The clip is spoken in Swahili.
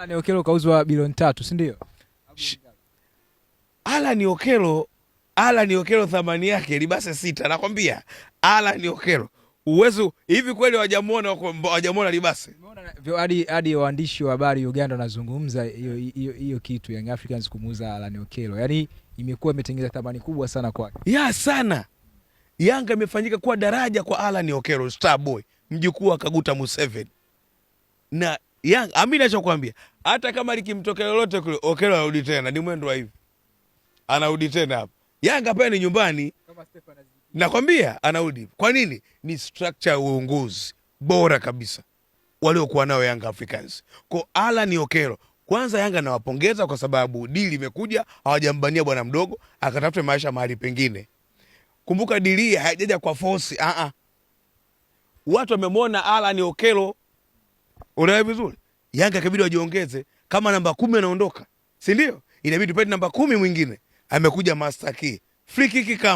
Alan Okello kauzwa bilioni 3, si ndio? Alan Okello thamani yake libase 6, nakwambia. Alan Okello uwezo hivi kweli wajamuona libase? Hadi waandishi wa habari Uganda wanazungumza hiyo kitu, Young Africans kumuuza Alan Okello. Yaani imekuwa imetengeneza thamani kubwa sana kwake. Sana. Yanga imefanyika kuwa daraja kwa Alan Okello, star boy, mjukuu wa Kaguta Museveni. Na Yanga amina nachokuambia, hata kama likimtokea lolote kule, Okello anarudi tena, ni mwendo wa hivi. Anarudi tena hapa. Yanga pale ni nyumbani. Nakwambia anarudi. Kwa nini? Ni structure ya uongozi bora kabisa waliokuwa nao Young Africans. Kwa Alan Okello, kwanza Yanga nawapongeza kwa sababu dili imekuja, hawajambania bwana mdogo, akatafute maisha mahali pengine. Kumbuka dili haijaja kwa force, Watu wamemwona Alan Okello, unaelewa vizuri? Yanga kabidi wajiongeze, kama namba 10 anaondoka, si ndio? Inabidi tupate namba 10 mwingine. Amekuja Master Key. Free kick kama